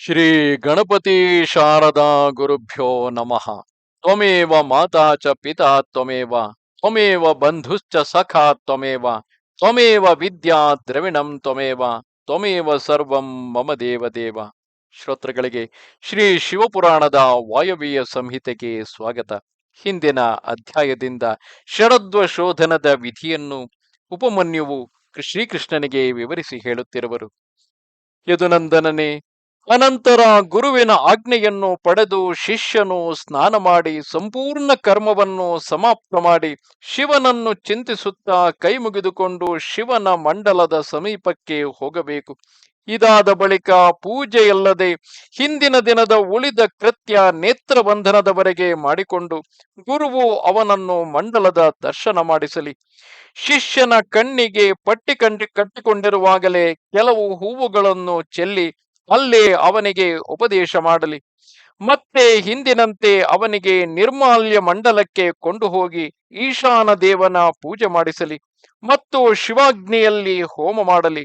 ಶ್ರೀ ಗಣಪತಿ ಶಾರದಾ ಗುರುಭ್ಯೋ ನಮಃ. ತ್ವಮೇವ ಮಾತಾ ಚ ಪಿತಾ ತ್ವಮೇವ ತ್ವಮೇವ ಬಂಧುಶ್ಚ ಸಖಾ ತ್ವಮೇವ ತ್ವಮೇವ ವಿದ್ಯಾ ದ್ರವಿಣಂ ತ್ವಮೇವ ತ್ವಮೇವ ಸರ್ವಂ ಮಮ ದೇವ. ಶ್ರೋತೃಗಳಿಗೆ ಶ್ರೀ ಶಿವಪುರಾಣದ ವಾಯವ್ಯ ಸಂಹಿತೆಗೆ ಸ್ವಾಗತ. ಹಿಂದಿನ ಅಧ್ಯಾಯದಿಂದ ಶರದ್ವ ಶೋಧನದ ವಿಧಿಯನ್ನು ಉಪಮನ್ಯುವು ಶ್ರೀಕೃಷ್ಣನಿಗೆ ವಿವರಿಸಿ ಹೇಳುತ್ತಿರುವರು. ಯದುನಂದನನೇ, ಅನಂತರ ಗುರುವಿನ ಆಜ್ಞೆಯನ್ನು ಪಡೆದು ಶಿಷ್ಯನು ಸ್ನಾನ ಮಾಡಿ ಸಂಪೂರ್ಣ ಕರ್ಮವನ್ನು ಸಮಾಪ್ತ ಮಾಡಿ ಶಿವನನ್ನು ಚಿಂತಿಸುತ್ತಾ ಕೈ ಮುಗಿದುಕೊಂಡು ಶಿವನ ಮಂಡಲದ ಸಮೀಪಕ್ಕೆ ಹೋಗಬೇಕು. ಇದಾದ ಬಳಿಕ ಪೂಜೆಯಲ್ಲದೆ ಹಿಂದಿನ ದಿನದ ಉಳಿದ ಕೃತ್ಯ ನೇತ್ರಬಂಧನದವರೆಗೆ ಮಾಡಿಕೊಂಡು ಗುರುವು ಅವನನ್ನು ಮಂಡಲದ ದರ್ಶನ ಮಾಡಿಸಲಿ. ಶಿಷ್ಯನ ಕಣ್ಣಿಗೆ ಪಟ್ಟಿ ಕಟ್ಟಿಕೊಂಡಿರುವಾಗಲೇ ಕೆಲವು ಹೂವುಗಳನ್ನು ಚೆಲ್ಲಿ ಅಲ್ಲೇ ಅವನಿಗೆ ಉಪದೇಶ ಮಾಡಲಿ. ಮತ್ತೆ ಹಿಂದಿನಂತೆ ಅವನಿಗೆ ನಿರ್ಮಾಲ್ಯ ಮಂಡಲಕ್ಕೆ ಕೊಂಡು ಹೋಗಿ ಈಶಾನ ದೇವನ ಪೂಜೆ ಮಾಡಿಸಲಿ ಮತ್ತು ಶಿವಾಗ್ನಿಯಲ್ಲಿ ಹೋಮ ಮಾಡಲಿ.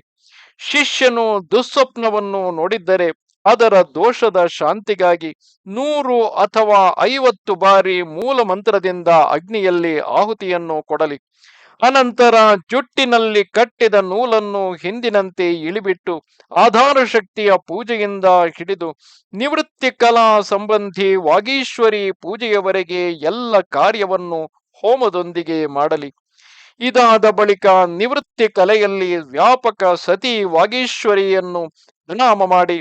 ಶಿಷ್ಯನು ದುಸ್ವಪ್ನವನ್ನು ನೋಡಿದ್ದರೆ ಅದರ ದೋಷದ ಶಾಂತಿಗಾಗಿ 100 ಅಥವಾ 50 ಬಾರಿ ಮೂಲ ಮಂತ್ರದಿಂದ ಅಗ್ನಿಯಲ್ಲಿ ಆಹುತಿಯನ್ನು ಕೊಡಲಿ. ಅನಂತರ ಜುಟ್ಟಿನಲ್ಲಿ ಕಟ್ಟಿದ ನೂಲನ್ನು ಹಿಂದಿನಂತೆ ಇಳಿಬಿಟ್ಟು ಆಧಾರ ಶಕ್ತಿಯ ಪೂಜೆಯಿಂದ ಹಿಡಿದು ನಿವೃತ್ತಿ ಕಲಾ ಸಂಬಂಧಿ ವಾಗೀಶ್ವರಿ ಪೂಜೆಯವರೆಗೆ ಎಲ್ಲ ಕಾರ್ಯವನ್ನು ಹೋಮದೊಂದಿಗೆ ಮಾಡಲಿ. ಇದಾದ ಬಳಿಕ ನಿವೃತ್ತಿ ಕಲೆಯಲ್ಲಿ ವ್ಯಾಪಕ ಸತಿ ವಾಗೀಶ್ವರಿಯನ್ನು ಪ್ರಣಾಮ ಮಾಡಿ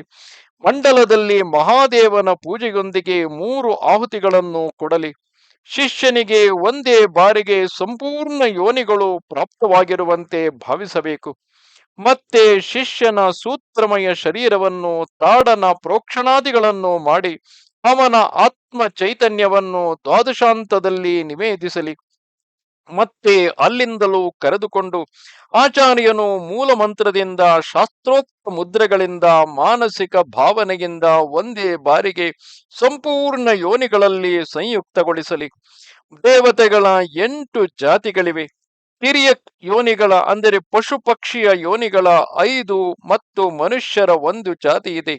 ಮಂಡಲದಲ್ಲಿ ಮಹಾದೇವನ ಪೂಜೆಯೊಂದಿಗೆ 3 ಆಹುತಿಗಳನ್ನು ಕೊಡಲಿ. ಶಿಷ್ಯನಿಗೆ ಒಂದೇ ಬಾರಿಗೆ ಸಂಪೂರ್ಣ ಯೋನಿಗಳು ಪ್ರಾಪ್ತವಾಗಿರುವಂತೆ ಭಾವಿಸಬೇಕು. ಮತ್ತೆ ಶಿಷ್ಯನ ಸೂತ್ರಮಯ ಶರೀರವನ್ನು ತಾಡನ ಪ್ರೋಕ್ಷಣಾದಿಗಳನ್ನು ಮಾಡಿ ಅವನ ಆತ್ಮ ಚೈತನ್ಯವನ್ನು ದ್ವಾದಶಾಂತದಲ್ಲಿ ನಿವೇದಿಸಲಿ. ಮತ್ತೆ ಅಲ್ಲಿಂದಲೂ ಕರೆದುಕೊಂಡು ಆಚಾರ್ಯನು ಮೂಲ ಮಂತ್ರದಿಂದ ಶಾಸ್ತ್ರೋಕ್ತ ಮುದ್ರೆಗಳಿಂದ ಮಾನಸಿಕ ಭಾವನೆಯಿಂದ ಒಂದೇ ಬಾರಿಗೆ ಸಂಪೂರ್ಣ ಯೋನಿಗಳಲ್ಲಿ ಸಂಯುಕ್ತಗೊಳಿಸಲಿ. ದೇವತೆಗಳ 8 ಜಾತಿಗಳಿವೆ. ಹಿರಿಯ ಯೋನಿಗಳ ಅಂದರೆ ಪಶು ಪಕ್ಷಿಯ ಯೋನಿಗಳ 5 ಮತ್ತು ಮನುಷ್ಯರ 1 ಜಾತಿ ಇದೆ.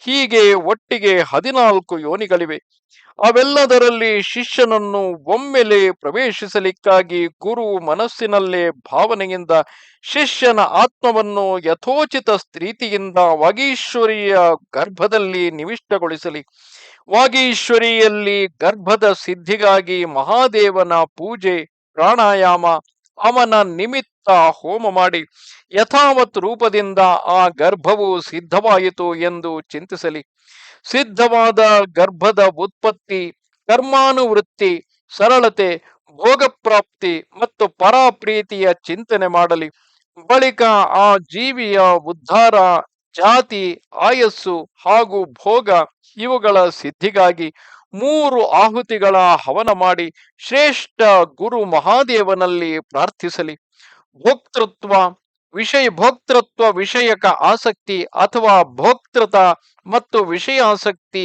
ಹೀಗೆ ಒಟ್ಟಿಗೆ 14 ಯೋನಿಗಳಿವೆ. ಅವೆಲ್ಲದರಲ್ಲಿ ಶಿಷ್ಯನನ್ನು ಒಮ್ಮೆಲೆ ಪ್ರವೇಶಿಸಲಿಕ್ಕಾಗಿ ಗುರು ಮನಸ್ಸಿನಲ್ಲೇ ಭಾವನೆಯಿಂದ ಶಿಷ್ಯನ ಆತ್ಮವನ್ನು ಯಥೋಚಿತ ಸ್ಥಿತಿಯಿಂದ ವಾಗೀಶ್ವರಿಯ ಗರ್ಭದಲ್ಲಿ ನಿವಿಷ್ಟಗೊಳಿಸಲಿ. ವಾಗೀಶ್ವರಿಯಲ್ಲಿ ಗರ್ಭದ ಸಿದ್ಧಿಗಾಗಿ ಮಹಾದೇವನ ಪೂಜೆ, ಪ್ರಾಣಾಯಾಮ, ಅವನ ನಿಮಿತ್ತ ಹೋಮ ಮಾಡಿ ಯಥಾವತ್ ರೂಪದಿಂದ ಆ ಗರ್ಭವು ಸಿದ್ಧವಾಯಿತು ಎಂದು ಚಿಂತಿಸಲಿ. ಸಿದ್ಧವಾದ ಗರ್ಭದ ಉತ್ಪತ್ತಿ, ಕರ್ಮಾನುವೃತ್ತಿ, ಸರಳತೆ, ಭೋಗಪ್ರಾಪ್ತಿ ಮತ್ತು ಪರಾಪ್ರೀತಿಯ ಚಿಂತನೆ ಮಾಡಲಿ. ಬಳಿಕ ಆ ಜೀವಿಯ ಉದ್ಧಾರ, ಜಾತಿ, ಆಯಸ್ಸು ಹಾಗೂ ಭೋಗ ಇವುಗಳ ಸಿದ್ಧಿಗಾಗಿ 3 ಆಹುತಿಗಳ ಹವನ ಮಾಡಿ ಶ್ರೇಷ್ಠ ಗುರು ಮಹಾದೇವನಲ್ಲಿ ಪ್ರಾರ್ಥಿಸಲಿ. ಭೋಕ್ತೃತ್ವ ವಿಷಯಕ ಆಸಕ್ತಿ ಅಥವಾ ಭೋಕ್ತೃತ ಮತ್ತು ವಿಷಯಾಸಕ್ತಿ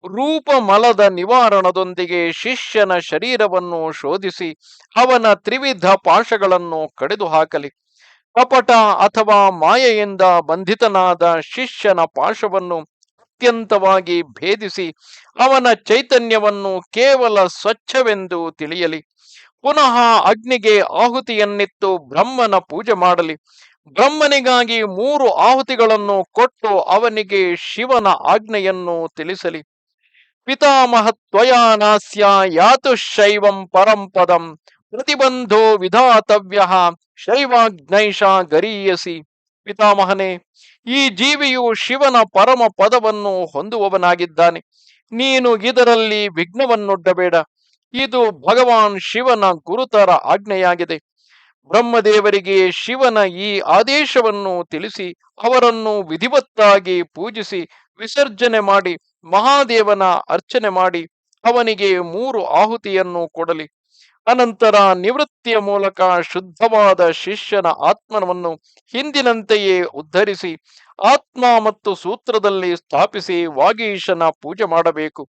ರೂಪಮಲದ ನಿವಾರಣದೊಂದಿಗೆ ಶಿಷ್ಯನ ಶರೀರವನ್ನು ಶೋಧಿಸಿ ಅವನ ತ್ರಿವಿಧ ಪಾಶಗಳನ್ನು ಕಡಿದು ಹಾಕಲಿ. ಕಪಟ ಅಥವಾ ಮಾಯೆಯಿಂದ ಬಂಧಿತನಾದ ಶಿಷ್ಯನ ಪಾಶವನ್ನು ಅತ್ಯಂತವಾಗಿ ಭೇದಿಸಿ ಅವನ ಚೈತನ್ಯವನ್ನು ಕೇವಲ ಸ್ವಚ್ಛವೆಂದು ತಿಳಿಯಲಿ. ಪುನಃ ಅಗ್ನಿಗೆ ಆಹುತಿಯನ್ನಿತ್ತು ಬ್ರಹ್ಮನ ಪೂಜೆ ಮಾಡಲಿ. ಬ್ರಹ್ಮನಿಗಾಗಿ 3 ಆಹುತಿಗಳನ್ನು ಕೊಟ್ಟು ಅವನಿಗೆ ಶಿವನ ಆಜ್ಞೆಯನ್ನು ತಿಳಿಸಲಿ. ಪಿತಾಮಹತ್ವಯಾ ನಾಸ್ಯ ಯಾತು ಶೈವಂ ಪರಂ ಪದಂ ಪ್ರತಿಬಂಧೋ ವಿಧಾತವ್ಯ ಶೈವಾಗ್ನೈಷ ಗರೀಯಸಿ. ಪಿತಾಮಹನೇ, ಈ ಜೀವಿಯು ಶಿವನ ಪರಮ ಪದವನ್ನು ಹೊಂದುವವನಾಗಿದ್ದಾನೆ. ನೀನು ಇದರಲ್ಲಿ ವಿಘ್ನವನ್ನೊಡ್ಡಬೇಡ. ಇದು ಭಗವಾನ್ ಶಿವನ ಗುರುತರ ಆಜ್ಞೆಯಾಗಿದೆ. ಬ್ರಹ್ಮದೇವರಿಗೆ ಶಿವನ ಈ ಆದೇಶವನ್ನು ತಿಳಿಸಿ ಅವರನ್ನು ವಿಧಿವತ್ತಾಗಿ ಪೂಜಿಸಿ ವಿಸರ್ಜನೆ ಮಾಡಿ ಮಹಾದೇವನ ಅರ್ಚನೆ ಮಾಡಿ ಅವನಿಗೆ 3 ಆಹುತಿಯನ್ನು ಕೊಡಲಿ. ಅನಂತರ ನಿವೃತ್ತಿಯ ಮೂಲಕ ಶುದ್ಧವಾದ ಶಿಷ್ಯನ ಆತ್ಮನವನ್ನು ಹಿಂದಿನಂತೆಯೇ ಉದ್ಧರಿಸಿ ಆತ್ಮ ಮತ್ತು ಸೂತ್ರದಲ್ಲಿ ಸ್ಥಾಪಿಸಿ ವಾಗೀಶನ ಪೂಜೆ ಮಾಡಬೇಕು.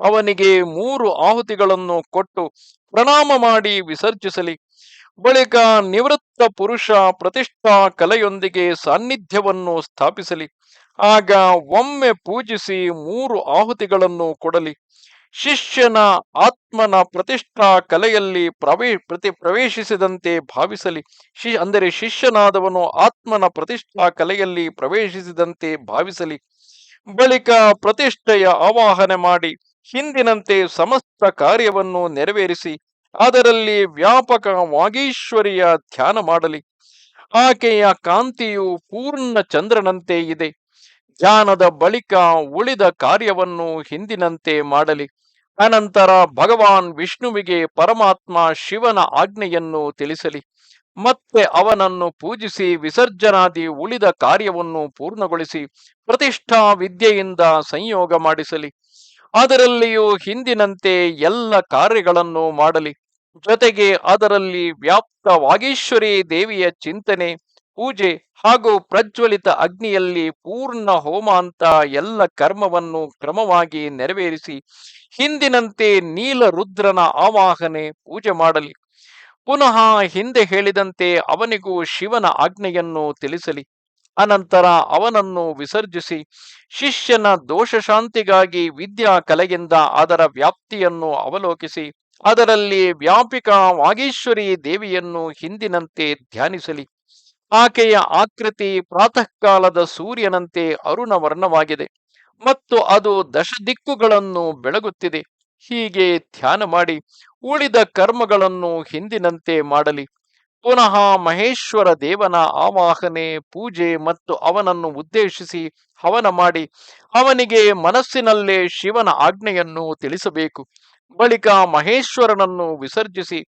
ಅವನಿಗೆ 3 ಆಹುತಿಗಳನ್ನು ಕೊಟ್ಟು ಪ್ರಣಾಮ ಮಾಡಿ ವಿಸರ್ಜಿಸಲಿ. ಬಳಿಕ ನಿವೃತ್ತ ಪುರುಷ ಪ್ರತಿಷ್ಠಾ ಕಲೆಯೊಂದಿಗೆ ಸಾನ್ನಿಧ್ಯವನ್ನು ಸ್ಥಾಪಿಸಲಿ. ಆಗ ಒಮ್ಮೆ ಪೂಜಿಸಿ 3 ಆಹುತಿಗಳನ್ನು ಕೊಡಲಿ. ಶಿಷ್ಯನ ಆತ್ಮನ ಪ್ರತಿಷ್ಠಾ ಕಲೆಯಲ್ಲಿ ಪ್ರವೇಶಿಸಿದಂತೆ ಭಾವಿಸಲಿ. ಅಂದರೆ ಶಿಷ್ಯನಾದವನು ಆತ್ಮನ ಪ್ರತಿಷ್ಠಾ ಕಲೆಯಲ್ಲಿ ಪ್ರವೇಶಿಸಿದಂತೆ ಭಾವಿಸಲಿ. ಬಳಿಕ ಪ್ರತಿಷ್ಠೆಯ ಆವಾಹನೆ ಮಾಡಿ ಹಿಂದಿನಂತೆ ಸಮಸ್ತ ಕಾರ್ಯವನ್ನು ನೆರವೇರಿಸಿ ಅದರಲ್ಲಿ ವ್ಯಾಪಕ ವಾಗೀಶ್ವರಿಯ ಧ್ಯಾನ ಮಾಡಲಿ. ಆಕೆಯ ಕಾಂತಿಯು ಪೂರ್ಣ ಚಂದ್ರನಂತೆ ಇದೆ. ಧ್ಯಾನದ ಬಳಿಕ ಉಳಿದ ಕಾರ್ಯವನ್ನು ಹಿಂದಿನಂತೆ ಮಾಡಲಿ. ಅನಂತರ ಭಗವಾನ್ ವಿಷ್ಣುವಿಗೆ ಪರಮಾತ್ಮ ಶಿವನ ಆಜ್ಞೆಯನ್ನು ತಿಳಿಸಲಿ. ಮತ್ತೆ ಅವನನ್ನು ಪೂಜಿಸಿ ವಿಸರ್ಜನಾದಿ ಉಳಿದ ಕಾರ್ಯವನ್ನು ಪೂರ್ಣಗೊಳಿಸಿ ಪ್ರತಿಷ್ಠಾ ವಿದ್ಯೆಯಿಂದ ಸಂಯೋಗ ಮಾಡಿಸಲಿ. ಅದರಲ್ಲಿಯೂ ಹಿಂದಿನಂತೆ ಎಲ್ಲ ಕಾರ್ಯಗಳನ್ನು ಮಾಡಲಿ. ಜೊತೆಗೆ ಅದರಲ್ಲಿ ವ್ಯಾಪ್ತ ವಾಗೀಶ್ವರಿ ದೇವಿಯ ಚಿಂತನೆ, ಪೂಜೆ ಹಾಗೂ ಪ್ರಜ್ವಲಿತ ಅಗ್ನಿಯಲ್ಲಿ ಪೂರ್ಣ ಹೋಮಾಂತ ಎಲ್ಲ ಕರ್ಮವನ್ನು ಕ್ರಮವಾಗಿ ನೆರವೇರಿಸಿ ಹಿಂದಿನಂತೆ ನೀಲ ರುದ್ರನ ಆವಾಹನೆ ಪೂಜೆ ಮಾಡಲಿ. ಪುನಃ ಹಿಂದೆ ಹೇಳಿದಂತೆ ಅವನಿಗೂ ಶಿವನ ಆಜ್ಞೆಯನ್ನು ತಿಳಿಸಲಿ. ಅನಂತರ ಅವನನ್ನು ವಿಸರ್ಜಿಸಿ ಶಿಷ್ಯನ ದೋಷ ಶಾಂತಿಗಾಗಿ ವಿದ್ಯಾ ಕಲೆಯಿಂದ ಅದರ ವ್ಯಾಪ್ತಿಯನ್ನು ಅವಲೋಕಿಸಿ ಅದರಲ್ಲಿ ವ್ಯಾಪಿಕ ವಾಗೀಶ್ವರಿ ದೇವಿಯನ್ನು ಹಿಂದಿನಂತೆ ಧ್ಯಾನಿಸಲಿ. ಆಕೆಯ ಆಕೃತಿ ಪ್ರಾತಃ ಕಾಲದ ಸೂರ್ಯನಂತೆ ಅರುಣವರ್ಣವಾಗಿದೆ ಮತ್ತು ಅದು ದಿಕ್ಕುಗಳನ್ನು ಬೆಳಗುತ್ತಿದೆ. ಹೀಗೆ ಧ್ಯಾನ ಮಾಡಿ ಉಳಿದ ಕರ್ಮಗಳನ್ನು ಹಿಂದಿನಂತೆ ಮಾಡಲಿ. ಪುನಃ ಮಹೇಶ್ವರ ದೇವನ ಆವಾಹನೆ, ಪೂಜೆ ಮತ್ತು ಅವನನ್ನು ಉದ್ದೇಶಿಸಿ ಹವನ ಮಾಡಿ ಅವನಿಗೆ ಮನಸ್ಸಿನಲ್ಲೇ ಶಿವನ ಆಜ್ಞೆಯನ್ನು ತಿಳಿಸಬೇಕು. ಬಳಿಕ ಮಹೇಶ್ವರನನ್ನು ವಿಸರ್ಜಿಸಿ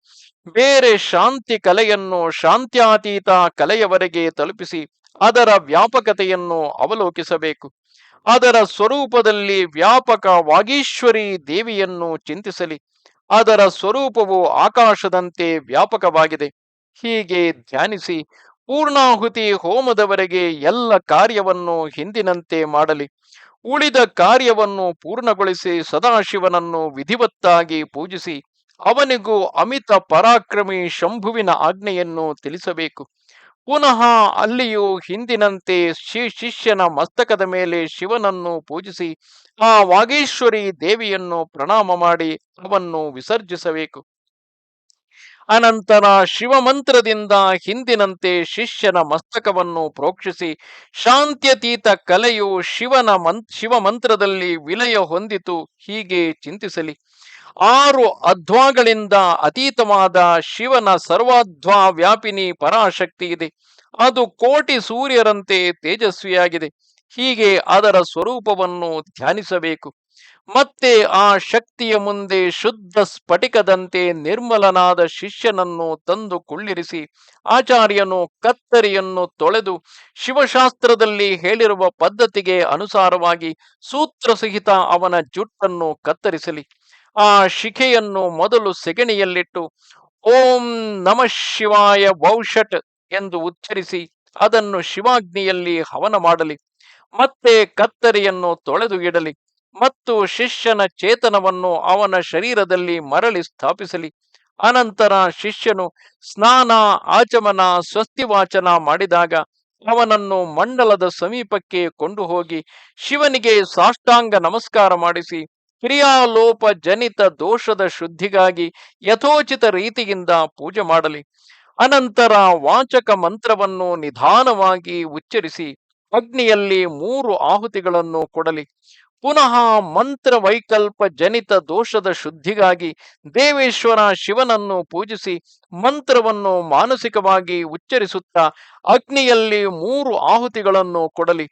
ಬೇರೆ ಶಾಂತಿ ಕಲೆಯನ್ನು ಶಾಂತ್ಯಾತೀತ ಕಲೆಯವರೆಗೆ ತಲುಪಿಸಿ ಅದರ ವ್ಯಾಪಕತೆಯನ್ನು ಅವಲೋಕಿಸಬೇಕು. ಅದರ ಸ್ವರೂಪದಲ್ಲಿ ವ್ಯಾಪಕ ವಾಗೀಶ್ವರಿ ದೇವಿಯನ್ನು ಚಿಂತಿಸಲಿ. ಅದರ ಸ್ವರೂಪವು ಆಕಾಶದಂತೆ ವ್ಯಾಪಕವಾಗಿದೆ. ಹೀಗೆ ಧ್ಯಾನಿಸಿ ಪೂರ್ಣಾಹುತಿ ಹೋಮದವರೆಗೆ ಎಲ್ಲ ಕಾರ್ಯವನ್ನು ಹಿಂದಿನಂತೆ ಮಾಡಲಿ. ಉಳಿದ ಕಾರ್ಯವನ್ನು ಪೂರ್ಣಗೊಳಿಸಿ ಸದಾಶಿವನನ್ನು ವಿಧಿವತ್ತಾಗಿ ಪೂಜಿಸಿ ಅವನಿಗೂ ಅಮಿತ ಪರಾಕ್ರಮಿ ಶಂಭುವಿನ ಆಜ್ಞೆಯನ್ನು ತಿಳಿಸಬೇಕು. ಪುನಃ ಅಲ್ಲಿಯೂ ಹಿಂದಿನಂತೆ ಶಿಷ್ಯನ ಮಸ್ತಕದ ಮೇಲೆ ಶಿವನನ್ನು ಪೂಜಿಸಿ ಆ ವಾಗೀಶ್ವರಿ ದೇವಿಯನ್ನು ಪ್ರಣಾಮ ಮಾಡಿ ಅವನ್ನು ವಿಸರ್ಜಿಸಬೇಕು. ಅನಂತರ ಶಿವಮಂತ್ರದಿಂದ ಹಿಂದಿನಂತೆ ಶಿಷ್ಯನ ಮಸ್ತಕವನ್ನು ಪ್ರೋಕ್ಷಿಸಿ ಶಾಂತ್ಯತೀತ ಕಲೆಯು ಶಿವಮಂತ್ರದಲ್ಲಿ ವಿಲಯ ಹೊಂದಿತು. ಹೀಗೆ ಚಿಂತಿಸಲಿ. 6 ಅಧ್ವಾಗಳಿಂದ ಅತೀತವಾದ ಶಿವನ ಸರ್ವಾಧ್ವಾ ವ್ಯಾಪಿನಿ ಪರಾಶಕ್ತಿ ಇದೆ. ಅದು ಕೋಟಿ ಸೂರ್ಯರಂತೆ ತೇಜಸ್ವಿಯಾಗಿದೆ. ಹೀಗೆ ಅದರ ಸ್ವರೂಪವನ್ನು ಧ್ಯಾನಿಸಬೇಕು. ಮತ್ತೆ ಆ ಶಕ್ತಿಯ ಮುಂದೆ ಶುದ್ಧ ಸ್ಫಟಿಕದಂತೆ ನಿರ್ಮಲನಾದ ಶಿಷ್ಯನನ್ನು ತಂದು ಕುಳ್ಳಿರಿಸಿ ಆಚಾರ್ಯನು ಕತ್ತರಿಯನ್ನು ತೊಳೆದು ಶಿವಶಾಸ್ತ್ರದಲ್ಲಿ ಹೇಳಿರುವ ಪದ್ಧತಿಗೆ ಅನುಸಾರವಾಗಿ ಸೂತ್ರ ಸಹಿತ ಅವನ ಜುಟ್ಟನ್ನು ಕತ್ತರಿಸಲಿ. ಆ ಶಿಖೆಯನ್ನು ಮೊದಲು ಸೆಗಣಿಯಲ್ಲಿಟ್ಟು ಓಂ ನಮಃ ಶಿವಾಯ ವೌಷಟ್ ಎಂದು ಉಚ್ಚರಿಸಿ ಅದನ್ನು ಶಿವಾಗ್ನಿಯಲ್ಲಿ ಹವನ ಮಾಡಲಿ. ಮತ್ತೆ ಕತ್ತರಿಯನ್ನು ತೊಳೆದು ಇಡಲಿ ಮತ್ತು ಶಿಷ್ಯನ ಚೇತನವನ್ನು ಅವನ ಶರೀರದಲ್ಲಿ ಮರಳಿ ಸ್ಥಾಪಿಸಲಿ. ಅನಂತರ ಶಿಷ್ಯನು ಸ್ನಾನ, ಆಚಮನ, ಸ್ವಸ್ತಿವಾಚನ ಮಾಡಿದಾಗ ಅವನನ್ನು ಮಂಡಲದ ಸಮೀಪಕ್ಕೆ ಕೊಂಡು ಹೋಗಿ ಶಿವನಿಗೆ ಸಾಷ್ಟಾಂಗ ನಮಸ್ಕಾರ ಮಾಡಿಸಿ ಕ್ರಿಯಾಲೋಪ ಜನಿತ ದೋಷದ ಶುದ್ಧಿಗಾಗಿ ಯಥೋಚಿತ ರೀತಿಯಿಂದ ಪೂಜೆ ಮಾಡಲಿ. ಅನಂತರ ವಾಚಕ ಮಂತ್ರವನ್ನು ನಿಧಾನವಾಗಿ ಉಚ್ಚರಿಸಿ ಅಗ್ನಿಯಲ್ಲಿ 3 ಆಹುತಿಗಳನ್ನು ಕೊಡಲಿ. ಪುನಃ ಮಂತ್ರ ವೈಕಲ್ಪ ಜನಿತ ದೋಷದ ಶುದ್ಧಿಗಾಗಿ ದೇವೇಶ್ವರ ಶಿವನನ್ನು ಪೂಜಿಸಿ ಮಂತ್ರವನ್ನು ಮಾನಸಿಕವಾಗಿ ಉಚ್ಚರಿಸುತ್ತಾ ಅಗ್ನಿಯಲ್ಲಿ 3 ಆಹುತಿಗಳನ್ನು ಕೊಡಲಿ.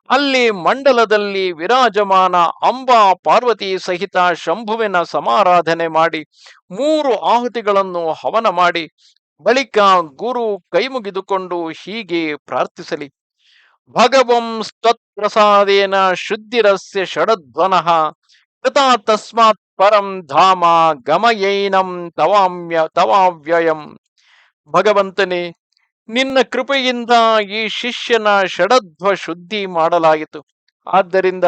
ಅಲ್ಲಿ ಮಂಡಲದಲ್ಲಿ ವಿರಾಜಮಾನ ಅಂಬಾ ಪಾರ್ವತಿ ಸಹಿತ ಶಂಭುವಿನ ಸಮಾರಾಧನೆ ಮಾಡಿ 3 ಆಹುತಿಗಳನ್ನು ಹವನ ಮಾಡಿ ಬಳಿಕ ಗುರು ಕೈಮುಗಿದುಕೊಂಡು ಹೀಗೆ ಪ್ರಾರ್ಥಿಸಲಿ. ಭಗವಂ ಸ್ತತ್ಪ್ರಸಾದೇನ ಶುದ್ಧಿರಸ್ಯ ಷಡಧ್ವನಃ ಕೃತ ತಸ್ಮಾತ್ ಪರಂ ಧಾಮ ಗಮಯೈನಂ ತವಾವ್ಯಯಂ. ಭಗವಂತನೇ, ನಿನ್ನ ಕೃಪೆಯಿಂದ ಈ ಶಿಷ್ಯನ ಷಡಧ್ವ ಶುದ್ಧಿ ಮಾಡಲಾಯಿತು. ಆದ್ದರಿಂದ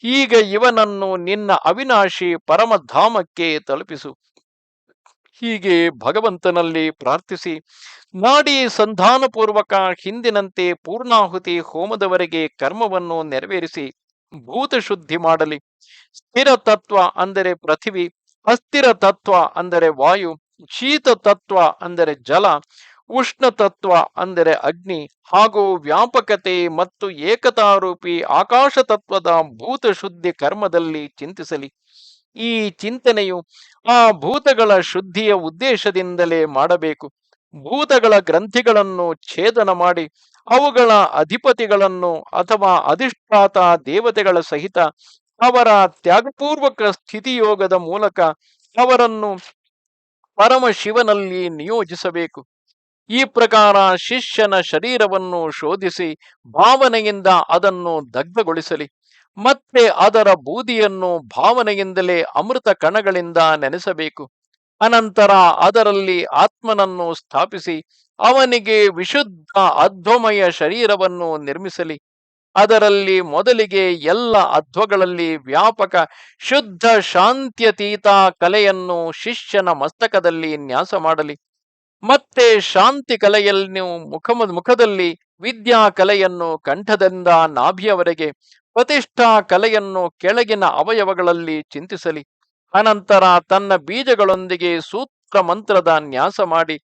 ಈಗ ಇವನನ್ನು ನಿನ್ನ ಅವಿನಾಶಿ ಪರಮಧಾಮಕ್ಕೆ ತಲುಪಿಸು. ಹೀಗೆ ಭಗವಂತನಲ್ಲಿ ಪ್ರಾರ್ಥಿಸಿ ನಾಡಿ ಸಂಧಾನಪೂರ್ವಕ ಹಿಂದಿನಂತೆ ಪೂರ್ಣಾಹುತಿ ಹೋಮದವರೆಗೆ ಕರ್ಮವನ್ನು ನೆರವೇರಿಸಿ ಭೂತ ಶುದ್ಧಿ ಮಾಡಲಿ. ಸ್ಥಿರ ತತ್ವ ಅಂದರೆ ಪೃಥಿವಿ, ಅಸ್ಥಿರ ತತ್ವ ಅಂದರೆ ವಾಯು, ಶೀತ ತತ್ವ ಅಂದರೆ ಜಲ, ಉಷ್ಣ ತತ್ವ ಅಂದರೆ ಅಗ್ನಿ ಹಾಗೂ ವ್ಯಾಪಕತೆ ಮತ್ತು ಏಕತಾರೂಪಿ ಆಕಾಶ ತತ್ವದ ಭೂತ ಶುದ್ಧಿ ಕರ್ಮದಲ್ಲಿ ಚಿಂತಿಸಲಿ. ಈ ಚಿಂತನೆಯು ಆ ಭೂತಗಳ ಶುದ್ಧಿಯ ಉದ್ದೇಶದಿಂದಲೇ ಮಾಡಬೇಕು. ಭೂತಗಳ ಗ್ರಂಥಿಗಳನ್ನು ಛೇದನ ಮಾಡಿ ಅವುಗಳ ಅಧಿಪತಿಗಳನ್ನು ಅಥವಾ ಅಧಿಷ್ಠಾತ ದೇವತೆಗಳ ಸಹಿತ ಅವರ ತ್ಯಾಗಪೂರ್ವಕ ಸ್ಥಿತಿಯೋಗದ ಮೂಲಕ ಅವರನ್ನು ಪರಮಶಿವನಲ್ಲಿ ನಿಯೋಜಿಸಬೇಕು. ಈ ಪ್ರಕಾರ ಶಿಷ್ಯನ ಶರೀರವನ್ನು ಶೋಧಿಸಿ ಭಾವನೆಯಿಂದ ಅದನ್ನು ದಗ್ಧಗೊಳಿಸಲಿ. ಮತ್ತೆ ಅದರ ಬೂದಿಯನ್ನು ಭಾವನೆಯಿಂದಲೇ ಅಮೃತ ಕಣಗಳಿಂದ ನೆನೆಸಬೇಕು. ಅನಂತರ ಅದರಲ್ಲಿ ಆತ್ಮನನ್ನು ಸ್ಥಾಪಿಸಿ ಅವನಿಗೆ ವಿಶುದ್ಧ ಅಧ್ವಮಯ ಶರೀರವನ್ನು ನಿರ್ಮಿಸಲಿ. ಅದರಲ್ಲಿ ಮೊದಲಿಗೆ ಎಲ್ಲ ಅಧ್ವಗಳಲ್ಲಿ ವ್ಯಾಪಕ ಶುದ್ಧ ಶಾಂತ್ಯತೀತ ಕಲೆಯನ್ನು ಶಿಷ್ಯನ ಮಸ್ತಕದಲ್ಲಿ ನ್ಯಾಸ ಮಾಡಲಿ. ಮತ್ತೆ ಶಾಂತಿ ಕಲೆಯನ್ನು ಮುಖದಲ್ಲಿ, ವಿದ್ಯಾ ಕಲೆಯನ್ನು ಕಂಠದಿಂದ ನಾಭಿಯವರೆಗೆ, ಪ್ರತಿಷ್ಠಾ ಕಲೆಯನ್ನು ಕೆಳಗಿನ ಅವಯವಗಳಲ್ಲಿ ಚಿಂತಿಸಲಿ. ಅನಂತರ ತನ್ನ ಬೀಜಗಳೊಂದಿಗೆ ಸೂತ್ರ ಮಂತ್ರದ ನ್ಯಾಸ ಮಾಡಿ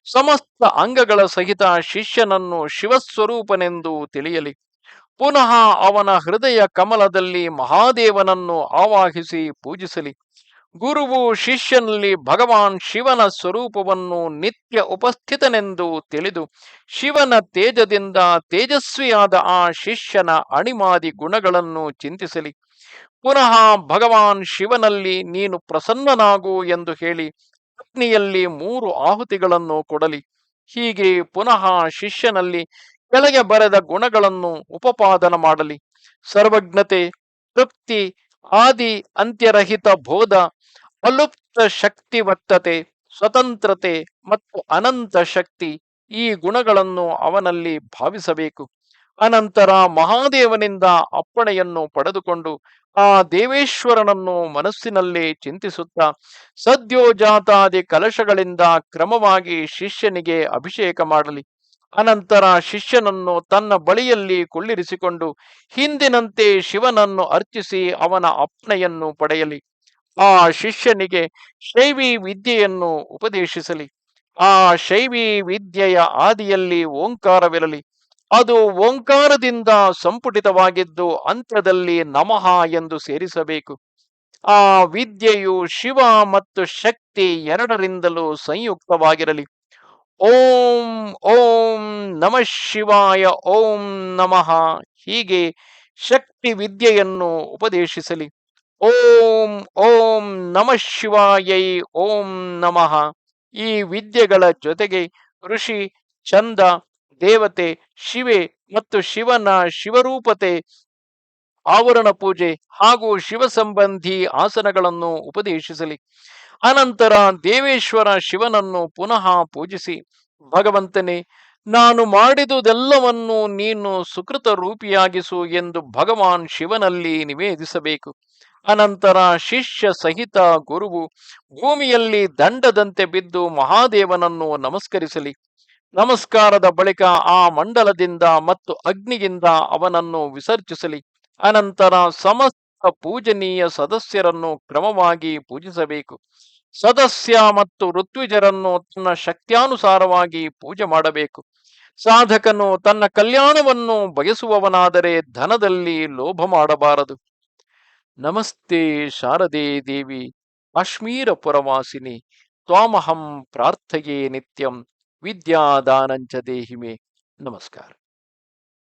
ಸಮಸ್ತ ಅಂಗಗಳ ಸಹಿತ ಶಿಷ್ಯನನ್ನು ಶಿವಸ್ವರೂಪನೆಂದು ತಿಳಿಯಲಿ. ಪುನಃ ಅವನ ಹೃದಯ ಕಮಲದಲ್ಲಿ ಮಹಾದೇವನನ್ನು ಆವಾಹಿಸಿ ಪೂಜಿಸಲಿ. ಗುರುವು ಶಿಷ್ಯನಲ್ಲಿ ಭಗವಾನ್ ಶಿವನ ಸ್ವರೂಪವನ್ನು ನಿತ್ಯ ಉಪಸ್ಥಿತನೆಂದು ತಿಳಿದು ಶಿವನ ತೇಜದಿಂದ ತೇಜಸ್ವಿಯಾದ ಆ ಶಿಷ್ಯನ ಅಣಿಮಾದಿ ಗುಣಗಳನ್ನು ಚಿಂತಿಸಲಿ. ಪುನಃ ಭಗವಾನ್ ಶಿವನಲ್ಲಿ ನೀನು ಪ್ರಸನ್ನನಾಗು ಎಂದು ಹೇಳಿ ಅಗ್ನಿಯಲ್ಲಿ 3 ಆಹುತಿಗಳನ್ನು ಕೊಡಲಿ. ಹೀಗೆ ಪುನಃ ಶಿಷ್ಯನಲ್ಲಿ ಕೆಳಗೆ ಬರೆದ ಗುಣಗಳನ್ನು ಉಪಪಾದನ ಮಾಡಲಿ. ಸರ್ವಜ್ಞತೆ, ತೃಪ್ತಿ, ಆದಿ ಅಂತ್ಯರಹಿತ ಬೋಧ, ಅಲುಪ್ತ ಶಕ್ತಿವತ್ತತೆ, ಸ್ವತಂತ್ರತೆ ಮತ್ತು ಅನಂತ ಶಕ್ತಿ, ಈ ಗುಣಗಳನ್ನು ಅವನಲ್ಲಿ ಭಾವಿಸಬೇಕು. ಅನಂತರ ಮಹಾದೇವನಿಂದ ಅಪ್ಪಣೆಯನ್ನು ಪಡೆದುಕೊಂಡು ಆ ದೇವೇಶ್ವರನನ್ನು ಮನಸ್ಸಿನಲ್ಲೇ ಚಿಂತಿಸುತ್ತಾ ಸದ್ಯೋಜಾತಾದಿ ಕಲಶಗಳಿಂದ ಕ್ರಮವಾಗಿ ಶಿಷ್ಯನಿಗೆ ಅಭಿಷೇಕ ಮಾಡಲಿ. ಅನಂತರ ಶಿಷ್ಯನನ್ನು ತನ್ನ ಬಳಿಯಲ್ಲಿ ಕುಳ್ಳಿರಿಸಿಕೊಂಡು ಹಿಂದಿನಂತೆ ಶಿವನನ್ನು ಅರ್ಚಿಸಿ ಅವನ ಅಪ್ಪಣೆಯನ್ನು ಪಡೆಯಲಿ. ಆ ಶಿಷ್ಯನಿಗೆ ಶೈವಿ ವಿದ್ಯೆಯನ್ನು ಉಪದೇಶಿಸಲಿ. ಆ ಶೈವಿ ವಿದ್ಯೆಯ ಆದಿಯಲ್ಲಿ ಓಂಕಾರವಿರಲಿ. ಅದು ಓಂಕಾರದಿಂದ ಸಂಪುಟಿತವಾಗಿದ್ದು ಅಂತ್ಯದಲ್ಲಿ ನಮಃ ಎಂದು ಸೇರಿಸಬೇಕು. ಆ ವಿದ್ಯೆಯು ಶಿವ ಮತ್ತು ಶಕ್ತಿ ಎರಡರಿಂದಲೂ ಸಂಯುಕ್ತವಾಗಿರಲಿ. ಓಂ ಓಂ ನಮಃ ಶಿವಾಯ ಓಂ ನಮಃ ಹೀಗೆ ಶಕ್ತಿ ವಿದ್ಯೆಯನ್ನು ಉಪದೇಶಿಸಲಿ. ಓಂ ಓಂ ನಮಃ ಶಿವಾಯೈ ಓಂ ನಮಃ. ಈ ವಿದ್ಯೆಗಳ ಜೊತೆಗೆ ಋಷಿ, ಚಂದ, ದೇವತೆ, ಶಿವೆ ಮತ್ತು ಶಿವನ ಶಿವರೂಪತೆ, ಆವರಣ ಪೂಜೆ ಹಾಗೂ ಶಿವ ಸಂಬಂಧಿ ಆಸನಗಳನ್ನು ಉಪದೇಶಿಸಲಿ. ಅನಂತರ ದೇವೇಶ್ವರ ಶಿವನನ್ನು ಪುನಃ ಪೂಜಿಸಿ, ಭಗವಂತನೇ, ನಾನು ಮಾಡಿದುದೆಲ್ಲವನ್ನು ನೀನು ಸುಕೃತ ರೂಪಿಯಾಗಿಸು ಎಂದು ಭಗವಾನ್ ಶಿವನಲ್ಲಿ ನಿವೇದಿಸಬೇಕು. ಅನಂತರ ಶಿಷ್ಯ ಸಹಿತ ಗುರುವು ಭೂಮಿಯಲ್ಲಿ ದಂಡದಂತೆ ಬಿದ್ದು ಮಹಾದೇವನನ್ನು ನಮಸ್ಕರಿಸಲಿ. ನಮಸ್ಕಾರದ ಬಳಿಕ ಆ ಮಂಡಲದಿಂದ ಮತ್ತು ಅಗ್ನಿಯಿಂದ ಅವನನ್ನು ವಿಸರ್ಜಿಸಲಿ. ಅನಂತರ ಸಮಸ್ತ ಪೂಜನೀಯ ಸದಸ್ಯರನ್ನು ಕ್ರಮವಾಗಿ ಪೂಜಿಸಬೇಕು. ಸದಸ್ಯ ಮತ್ತು ಋತ್ವಿಜರನ್ನು ತನ್ನ ಶಕ್ತ್ಯಾನುಸಾರವಾಗಿ ಪೂಜೆ ಮಾಡಬೇಕು. ಸಾಧಕನು ತನ್ನ ಕಲ್ಯಾಣವನ್ನು ಬಯಸುವವನಾದರೆ ಧನದಲ್ಲಿ ಲೋಭ ಮಾಡಬಾರದು. ನಮಸ್ತೆ ಶಾರದೆ ದೇವಿ ಕಾಶ್ಮೀರ ಪುರವಾಸಿನಿ ತ್ವಾಮಹಂ ಪ್ರಾರ್ಥಯೇ ನಿತ್ಯಂ ವಿದ್ಯಾದಾನಂಚ ದೇಹಿಮೆ. ನಮಸ್ಕಾರ.